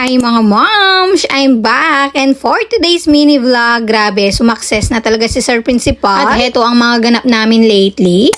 Hi mga moms! I'm back! And for today's mini vlog, grabe, sumakses na talaga si Sir Principal. At heto ang mga ganap namin lately.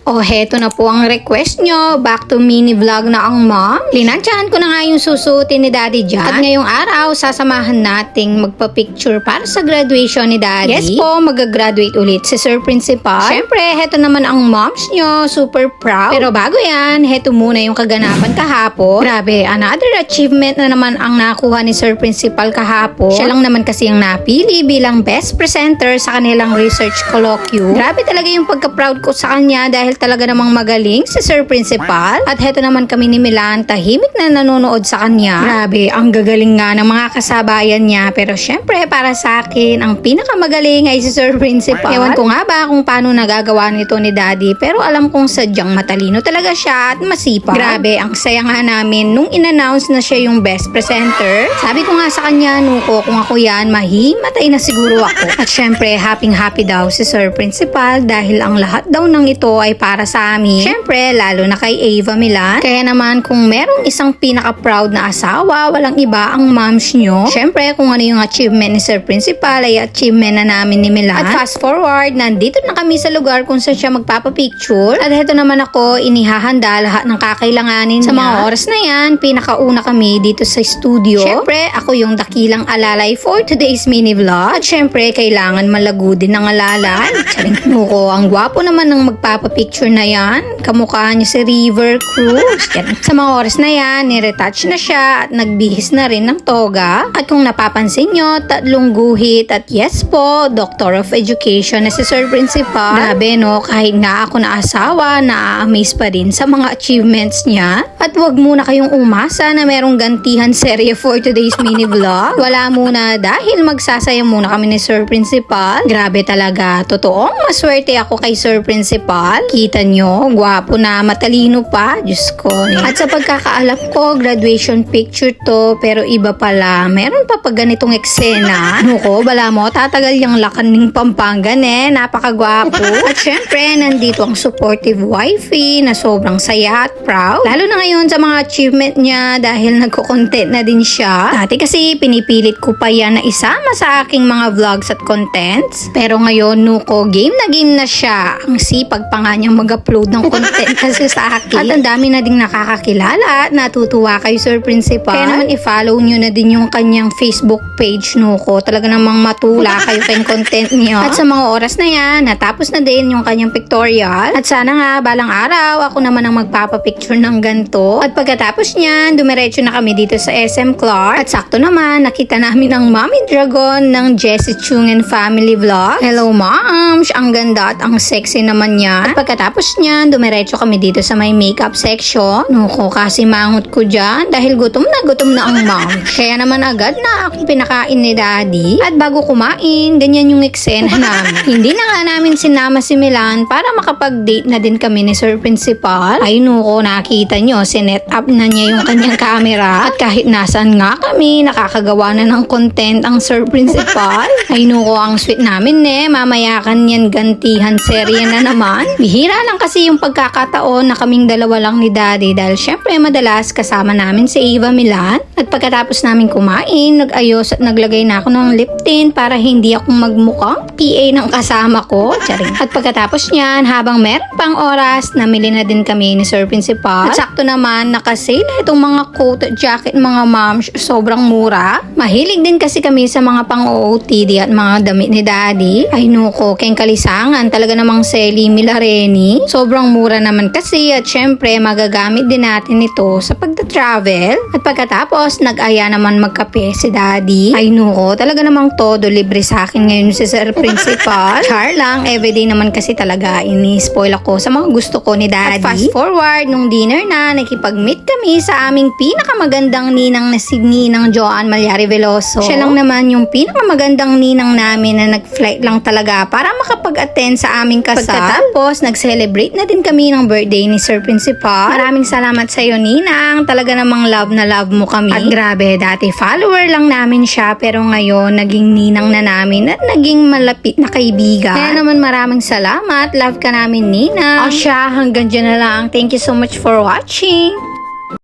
O heto na po ang request nyo. Back to mini vlog na ang mom. Linansyahan ko na nga yung susuotin ni Daddy dyan. At ngayong araw, sasamahan nating magpa-picture para sa graduation ni Daddy. Yes po, mag-graduate ulit si Sir Principal. Siyempre, heto naman ang moms nyo. Super proud. Pero bago yan, heto muna yung kaganapan kahapon. Grabe, another achievement na naman ang nakuha ni Sir Principal kahapon. Siya lang naman kasi ang napili bilang best presenter sa kanilang research colloquium. Grabe talaga yung pagka-proud ko sa kanya dahil talaga namang magaling si Sir Principal. At heto naman kami ni Milan, tahimik na nanonood sa kanya. Grabe, ang gagaling nga ng mga kasabayan niya. Pero syempre, para sa akin, ang pinakamagaling ay si Sir Principal. Ewan ko nga ba kung paano nagagawa nito ni Daddy, pero alam kong sadyang matalino talaga siya at masipag. Grabe, ang saya nga namin nung in-announce na siya yung best presenter. Sabi ko nga sa kanya, nuko, kung ako yan, mahimatay na siguro ako. At syempre, happy daw si Sir Principal dahil ang lahat daw ng ito ay para sa amin. Syempre, lalo na kay Ava Milan. Kaya naman, kung merong isang pinaka-proud na asawa, walang iba ang moms nyo. Syempre, kung ano yung achievement ni Sir Principal, ay achievement na namin ni Milan. At fast forward, nandito na kami sa lugar kung saan siya magpapapicture. At heto naman ako, inihahanda lahat ng kakailanganin sa mga oras na yan. Pinakauna kami dito sa studio. Syempre, ako yung dakilang alalay for today's mini vlog. At syempre, kailangan malago din ng alalay. Charing nuko, ang gwapo naman ng magpapapicture na yan. Kamukha niya si River Cruz. Yan. Sa mga oras na yan, niretouch na siya at nagbihis na rin ng toga. At kung napapansin nyo, 3 guhit at yes po, Doctor of Education na si Sir Principal. Grabe no, kahit nga ako na asawa, na-amaze pa din sa mga achievements niya. At wag muna kayong umasa na merong gantihan serye for today's mini vlog. Wala muna dahil magsasaya muna kami ni Sir Principal. Grabe talaga, totoong maswerte ako kay Sir Principal. Kita nyo, gwapo na, matalino pa. Diyos ko. At sa pagkakaalam ko, graduation picture to, pero iba pala. Meron pa pag ganitong eksena. Ano ko, bala mo, tatagal yung lakan ng Pampangan napakagwapo. At syempre, nandito ang supportive wifey na sobrang saya at proud. Lalo na ngayon sa mga achievement niya dahil nagko-content na din siya. Dati kasi pinipilit ko pa yan na isama sa aking mga vlogs at contents. Pero ngayon, nuko, game na siya. Ang sipag pa nga niyang mag-upload ng content kasi sa akin. At ang dami na ding nakakakilala at natutuwa kay Sir Principal. Kaya naman i-follow nyo na din yung kanyang Facebook page, nuko. Talaga namang matula kayo kayong content niya. At sa mga oras na yan, natapos na din yung kanyang pictorial. At sana nga, balang araw, ako naman ang magpapapicture ng ganito. At pagkatapos niyan, dumiretso na kami dito sa SM Clark. At sakto naman, nakita namin ang Mommy Dragon ng Jessie Chung and Family Vlog. Hello moms! Ang ganda at ang sexy naman niya. At pagkatapos niyan, dumiretso kami dito sa may makeup section. Nuko, kasi mangot ko dyan dahil gutom na ang mom. Kaya naman agad na akong pinakain ni Daddy. At bago kumain, ganyan yung eksena namin. Hindi na nga namin sinama si Milan para makapag-date na din kami ni Sir Principal. Ay nuko, nakita nyo, sinet up na niya yung kanyang camera. At kahit nasan nga kami, nakakagawa na ng content ang Sir Principal. Ay nuko, ang sweet namin mamaya kan yan gantihan serye na naman. Bihira lang kasi yung pagkakataon na kaming dalawa lang ni Daddy dahil syempre madalas kasama namin si Ava Milan. At pagkatapos namin kumain, nag-ayos at naglagay na ako ng lip tint para hindi ako magmukhang PA ng kasama ko. Charing. At pagkatapos niyan, habang meron pang oras, namili na din kami ni Sir Principal. At sakto naman, nakasale itong mga coat at jacket mga moms, sobrang mura. Mahilig din kasi kami sa mga pang-OOTD at mga damit ni Daddy. Ay nuko, keng kalisangan, talaga namang Selly Milareni. Sobrang mura naman kasi at syempre magagamit din natin ito sa pagta-travel. At pagkatapos, nag-aya naman magkape si Daddy. Ay nuko, talaga namang todo libre sa akin ngayon si Sir Principal. Char lang, everyday naman kasi talaga ini-spoil ako sa mga gusto ko ni Daddy. At fast forward, nung dinner na, nakipag-meet kami sa aming pinakamagandang ninang na si Ninang Joanne Malyari Veloso. Siya lang naman yung pinakamagandang ninang namin na nag-flight lang talaga para makapag-attend sa aming kasal. Pagkatapos, nag-celebrate na din kami ng birthday ni Sir Principal. Maraming salamat sa iyo, Ninang. Talaga namang love na love mo kami. At grabe, dati follower lang namin siya pero ngayon naging ninang na namin at naging malapit na kaibigan. Kaya naman maraming salamat. Love ka namin, Ninang. O siya, hanggang dyan na lang. Thank you so much for watching.